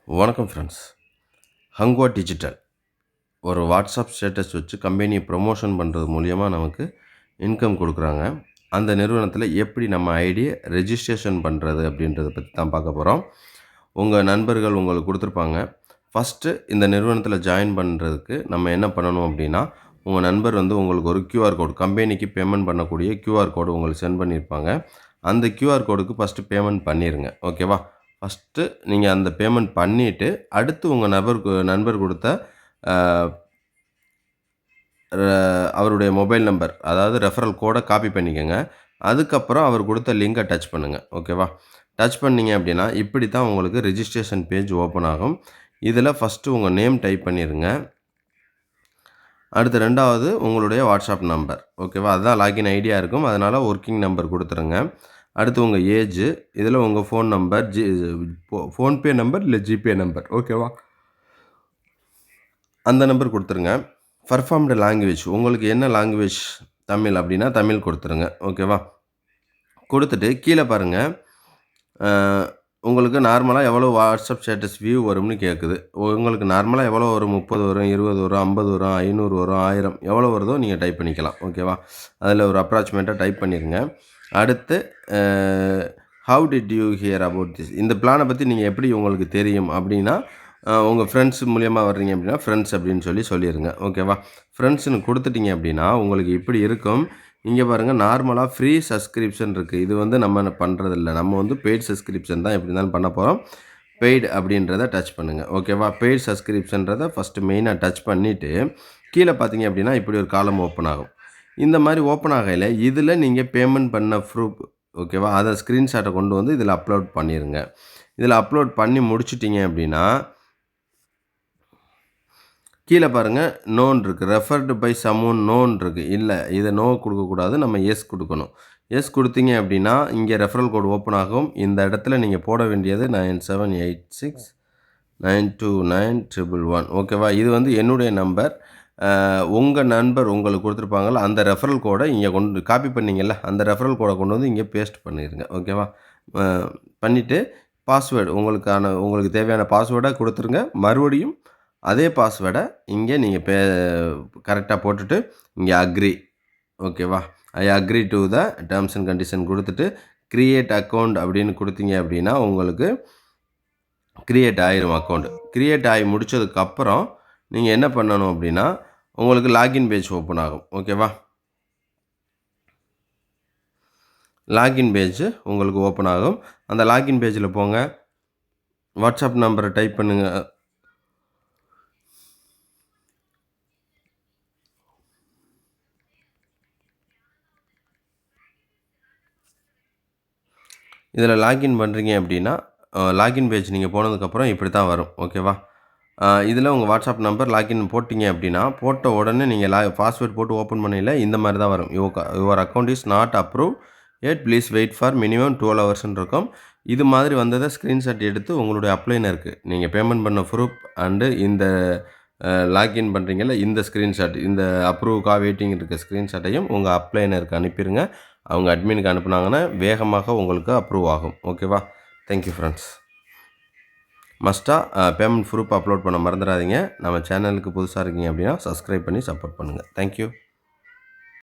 வணக்கம் friends. ஹங்வா digital ஒரு WhatsApp status வச்சு கம்பெனியை ப்ரொமோஷன் பண்ணுறது மூலிமா நமக்கு இன்கம் கொடுக்குறாங்க. அந்த நிறுவனத்தில் எப்படி நம்ம ஐடியை ரெஜிஸ்ட்ரேஷன் பண்ணுறது அப்படின்றத பற்றி தான் பார்க்க போகிறோம். உங்கள் நண்பர்கள் உங்களுக்கு கொடுத்துருப்பாங்க. ஃபஸ்ட்டு இந்த நிறுவனத்தில் ஜாயின் பண்ணுறதுக்கு நம்ம என்ன பண்ணணும் அப்படின்னா, உங்கள் நண்பர் உங்களுக்கு ஒரு QR கோடு, கம்பெனிக்கு பேமெண்ட் பண்ணக்கூடிய QR கோடு உங்களுக்கு சென்ட் பண்ணியிருப்பாங்க. அந்த QR கோடுக்கு ஃபஸ்ட்டு பேமெண்ட் பண்ணிடுங்க. ஓகேவா? ஃபஸ்ட்டு நீங்கள் அந்த பேமெண்ட் பண்ணிவிட்டு, அடுத்து உங்கள் நண்பர் கொடுத்த அவருடைய மொபைல் நம்பர், அதாவது ரெஃபரல் கோடை காப்பி பண்ணிக்கோங்க. அதுக்கப்புறம் அவர் கொடுத்த லிங்கை டச் பண்ணுங்கள். ஓகேவா? டச் பண்ணிங்க அப்படின்னா இப்படி தான் உங்களுக்கு ரெஜிஸ்ட்ரேஷன் பேஜ் ஓப்பன் ஆகும். இதில் ஃபஸ்ட்டு உங்கள் நேம் டைப் பண்ணிடுங்க. அடுத்து 2வது உங்களுடைய வாட்ஸ்அப் நம்பர். ஓகேவா? அதுதான் லாகின் ஐடியா இருக்கும். அதனால் ஒர்க்கிங் நம்பர் கொடுத்துருங்க. அடுத்து உங்கள் ஏஜு, இதில் உங்கள் ஃபோன் நம்பர், ஃபோன்பே நம்பர் இல்லை ஜிபே நம்பர். ஓகேவா? அந்த நம்பர் கொடுத்துருங்க. பர்ஃபார்ம்டு லாங்குவேஜ், உங்களுக்கு என்ன லாங்குவேஜ், தமிழ் அப்படின்னா தமிழ் கொடுத்துருங்க. ஓகேவா? கொடுத்துட்டு கீழே பாருங்கள், உங்களுக்கு நார்மலாக எவ்வளோ வாட்ஸ்அப் ஸ்டேட்டஸ் வியூ வரும்னு கேட்குது. உங்களுக்கு நார்மலாக எவ்வளோ வரும்? 30 வரும், 20 வரும், 50 வரும், 500 வரும், 1000 எவ்வளோ வருதோ நீங்கள் டைப் பண்ணிக்கலாம். ஓகேவா? அதில் ஒரு அப்ராக்சிமேட்டாக டைப் பண்ணிடுங்க. அடுத்து how did you here about this, இந்த பிளானை பற்றி நீங்கள் எப்படி உங்களுக்கு தெரியும் அப்படின்னா, உங்கள் ஃப்ரெண்ட்ஸ் மூலியமாக வர்றீங்க அப்படின்னா ஃப்ரெண்ட்ஸ் அப்படின்னு சொல்லிடுங்க. ஓகேவா? ஃப்ரெண்ட்ஸ்னு கொடுத்துட்டிங்க அப்படின்னா உங்களுக்கு இப்படி இருக்கும். இங்கே பாருங்கள், நார்மலாக ஃப்ரீ சப்ஸ்கிரிப்ஷன் இருக்குது. இது நம்ம பண்ணுறதில்ல. நம்ம பெய்ட் சப்ஸ்கிரிப்ஷன் தான் எப்படி இருந்தாலும் பண்ண போகிறோம். பெய்டு அப்படின்றத டச் பண்ணுங்கள். ஓகேவா? பெய்ட் சப்ஸ்கிரிப்ஷன்றதை ஃபஸ்ட்டு மெயினாக டச் பண்ணிவிட்டு கீழே பார்த்தீங்க அப்படின்னா இப்படி ஒரு காலம் ஓப்பன் ஆகும். இந்த மாதிரி ஓப்பன் ஆகையில் இதில் நீங்கள் பேமெண்ட் பண்ண ப்ரூஃப், ஓகேவா, அதை ஸ்க்ரீன்ஷாட்டை கொண்டு வந்து இதில் அப்லோட் பண்ணிடுங்க. இதில் அப்லோட் பண்ணி முடிச்சிட்டிங்க அப்படின்னா கீழே பாருங்கள் நோன் இருக்குது, ரெஃபர்டு பை சமூன் நோன் இருக்குது. இல்லை, இதை நோ கொடுக்கக்கூடாது, நம்ம எஸ் கொடுக்கணும். எஸ் கொடுத்தீங்க அப்படின்னா இங்கே ரெஃபரல் கோடு ஓப்பன் ஆகும். இந்த இடத்துல நீங்கள் போட வேண்டியது 9786929111. ஓகேவா? இது என்னுடைய நம்பர். உங்கள் நண்பர் உங்களுக்கு கொடுத்துருப்பாங்கள்ல, அந்த ரெஃபரல் கோடை இங்கே கொண்டு காப்பி பண்ணிங்கள்ல, அந்த ரெஃபரல் கோடை கொண்டு வந்து இங்கே பேஸ்ட் பண்ணிடுங்க. ஓகேவா? பண்ணிவிட்டு பாஸ்வேர்டு, உங்களுக்கு தேவையான பாஸ்வேர்டை கொடுத்துருங்க. மறுபடியும் அதே பாஸ்வேர்டை இங்கே நீங்கள் கரெக்டாக போட்டுட்டு இங்கே அக்ரி. ஓகேவா? I agree to the terms and condition கொடுத்துட்டு க்ரியேட் அக்கௌண்ட் அப்படின்னு கொடுத்தீங்க அப்படின்னா உங்களுக்கு க்ரியேட் ஆயிரும் அக்கௌண்ட். க்ரியேட் ஆகி முடித்ததுக்கப்புறம் நீங்கள் என்ன பண்ணணும் அப்படின்னா உங்களுக்கு லாகின் பேஜ் ஓப்பன் ஆகும். ஓகேவா? லாகின் பேஜ் உங்களுக்கு ஓப்பன் ஆகும். அந்த லாகின் பேஜில் போங்க, வாட்ஸ்அப் நம்பரை டைப் பண்ணுங்கள். இதில் லாகின் பண்ணுறீங்க அப்படின்னா லாகின் பேஜ் நீங்கள் போனதுக்கப்புறம் இப்படி தான் வரும். ஓகேவா? இதில் உங்கள் வாட்ஸ்அப் நம்பர் லாகின் போட்டிங்க அப்படின்னா போட்ட உடனே நீங்கள் பாஸ்வேர்ட் போட்டு ஓப்பன் பண்ணல இந்த மாதிரி தான் வரும். Your account is not approved, please wait for minimum 12 ஹவர்ஸ்ன்னு இருக்கும். இது மாதிரி வந்ததை ஸ்க்ரீன்ஷாட் எடுத்து உங்களுடைய அப்ளைனருக்கு நீங்கள் பேமெண்ட் பண்ண ப்ரூஃப் அண்டு இந்த லாகின் பண்ணுறீங்கல்ல இந்த ஸ்க்ரீன்ஷாட், இந்த அப்ரூவ்க்காக வெயிட்டிங் இருக்க ஸ்க்ரீன்ஷாட்டையும் உங்கள் அப்ளைனருக்கு அனுப்பிடுங்க. அவங்க அட்மினுக்கு அனுப்புனாங்கன்னா வேகமாக உங்களுக்கு அப்ரூவ் ஆகும். ஓகேவா? Thank you friends. மஸ்ட்டாக பேமெண்ட் ப்ரூஃப் அப்லோட் பண்ண மறந்துடாதீங்க. நம்ம சேனலுக்கு புதுசாக இருக்கீங்க அப்படின்னா சப்ஸ்கிரைப் பண்ணி சப்போர்ட் பண்ணுங்கள். தேங்க்யூ.